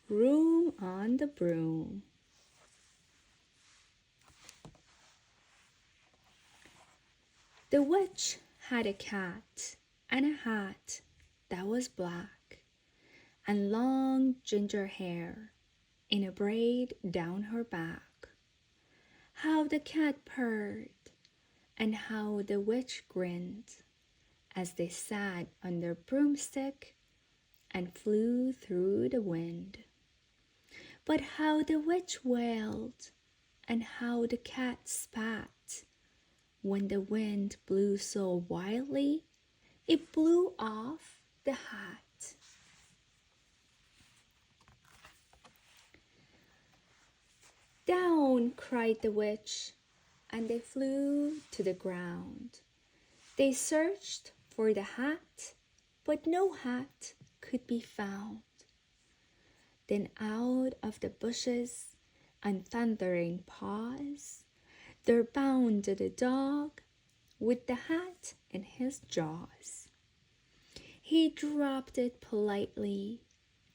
Room on the Broom. The witch had a cat and a hat that was black, and long ginger hair in a braid down her back. How the cat purred, and how the witch grinned, as they sat on their broomstick and flew through the wind. But how the witch wailed, and how the cat spat, when the wind blew so wildly, it blew off the hat. Down, cried the witch, and they flew to the ground. They searched for the hat, but no hat could be found. Then out of the bushes and thundering paws, there bounded a dog with the hat in his jaws. He dropped it politely,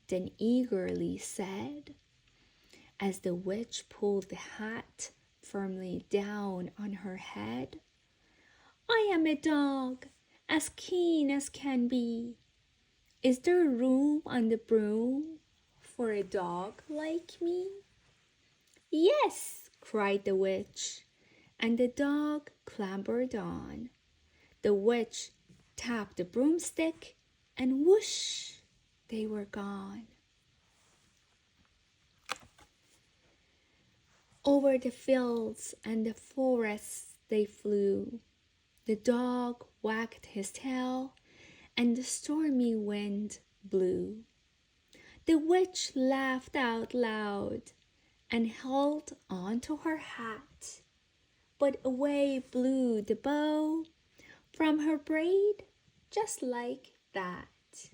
then eagerly said, as the witch pulled the hat firmly down on her head, "I am a dog, as keen as can be. Is there room on the broom for a dog like me?" "Yes," cried the witch, and the dog clambered on. The witch tapped the broomstick, and whoosh, they were gone. Over the fields and the forests they flew. The dog wagged his tail, and the stormy wind blew. The witch laughed out loud and held on to her hat, but away blew the bow from her braid, just like that.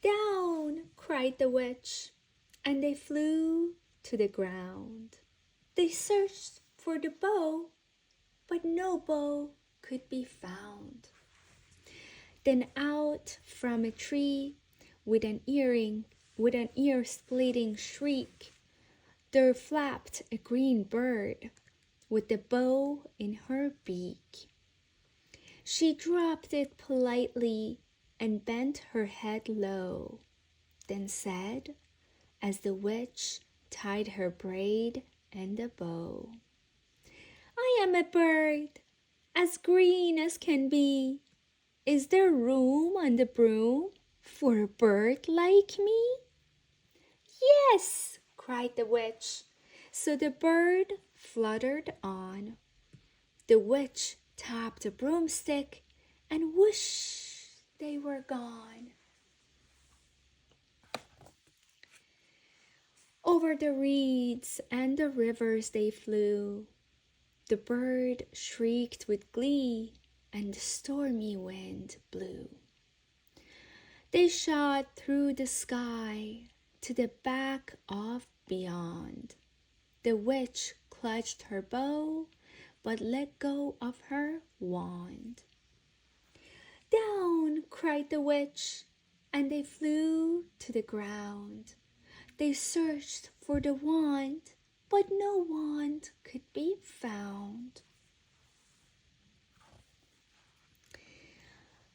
"Down!" cried the witch, and they flew to the ground. They searched for the bow, but no bow could be found. Then out from a tree, with an ear-splitting shriek, there flapped a green bird with the bow in her beak. She dropped it politely and bent her head low, then said, as the witch tied her braid and the bow, "I am a bird, as green as can be. Is there room on the broom for a bird like me?" "Yes," cried the witch. So the bird fluttered on. The witch tapped the broomstick, and whoosh, they were gone. Over the reeds and the rivers they flew. The bird shrieked with glee, and the stormy wind blew. They shot through the sky to the back of beyond. The witch clutched her bow, but let go of her wand. "Down!" cried the witch, and they flew to the ground. They searched for the wand, but no wand could be found.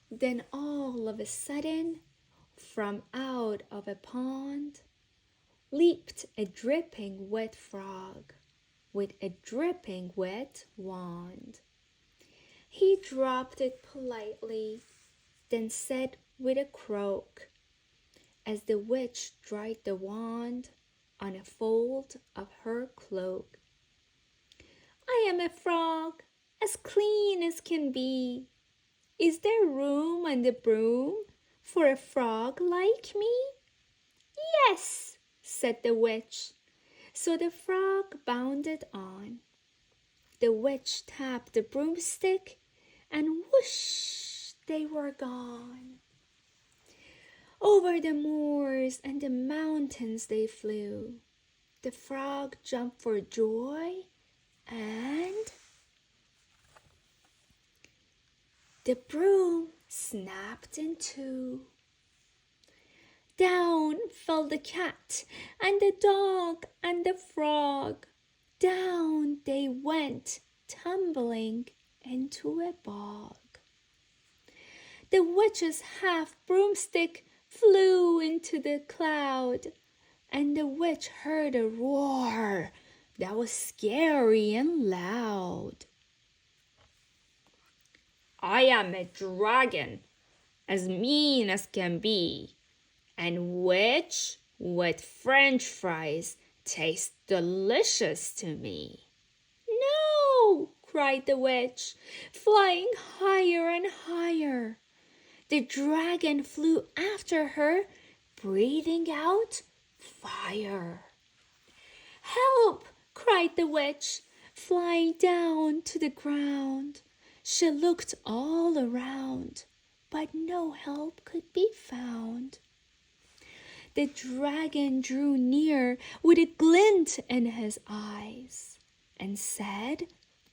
Then all of a sudden, from out of a pond, leaped a dripping wet frog with a dripping wet wand. He dropped it politely, then said with a croak, as the witch dried the wand on a fold of her cloak, "I am a frog, as clean as can be. Is there room on the broom for a frog like me?" "Yes," said the witch. So the frog bounded on. The witch tapped the broomstick, and whoosh, they were gone. Over the moors and the mountains they flew. The frog jumped for joy, and the broom snapped in two. Down fell the cat and the dog and the frog. Down they went, tumbling into a bog. The witch's half broomstick flew into the cloud, and the witch heard a roar that was scary and loud. I am a dragon, as mean as can be, and which, with French fries, tastes delicious to me. No, cried the witch, flying higher and higher. The dragon flew after her, breathing out fire. Help! Cried the witch, flying down to the ground. She looked all around, but no help could be found. The dragon drew near with a glint in his eyes and said,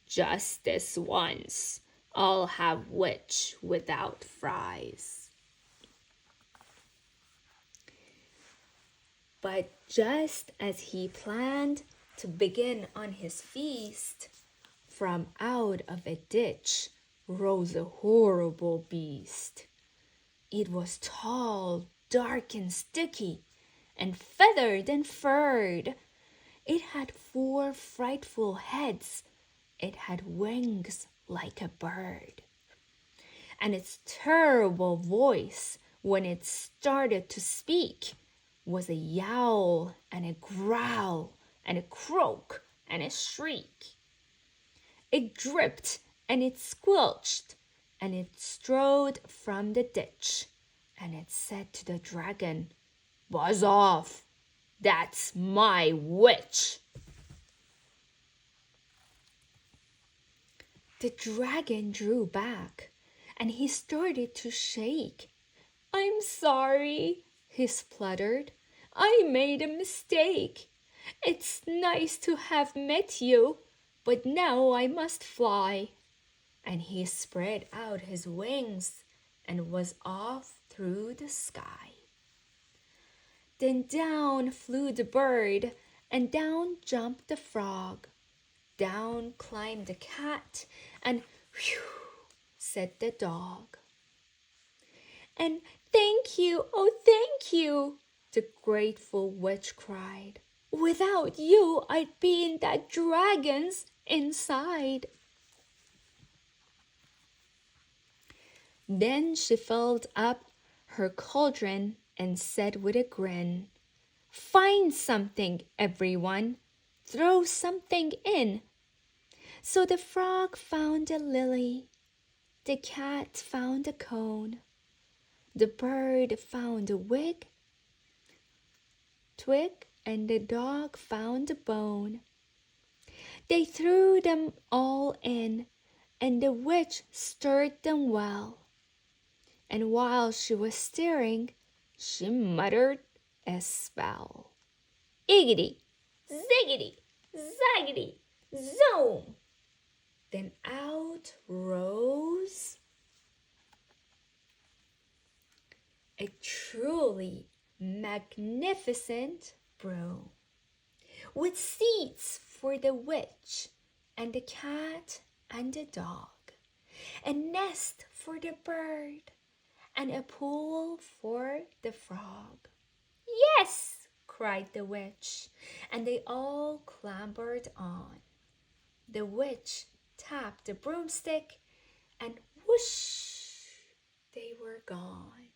Just this once, I'll have witch without fries. But just as he planned to begin on his feast, from out of a ditch rose a horrible beast. It was tall, dark and sticky, and feathered and furred. It had 4 frightful heads. It had wings like a bird. And its terrible voice, when it started to speak, was a yowl and a growl and a croak and a shriek. It dripped and it squelched, and it strode from the ditch, and it said to the dragon, Buzz off, that's my witch. The dragon drew back, and he started to shake. I'm sorry, he spluttered. I made a mistake. It's nice to have met you, but now I must fly. And he spread out his wings and was off through the sky. Then down flew the bird, and down jumped the frog. Down climbed the cat, and whew, said the dog. And thank you, oh thank you, the grateful witch cried. Without you, I'd be in that dragon's inside. Then she filled up her cauldron and said with a grin, Find something, everyone. Throw something in. So the frog found a lily. The cat found a cone. The bird found a twig, and the dog found a bone. They threw them all in, and the witch stirred them well. And while she was stirring, she muttered a spell. Iggity, ziggity, zaggity, zoom. Then out rose a truly magnificent broom, with seats for the witch and the cat and the dog, a nest for the bird, and a pool for the frog. Yes, cried the witch, and they all clambered on. The witch tapped the broomstick, and whoosh, they were gone.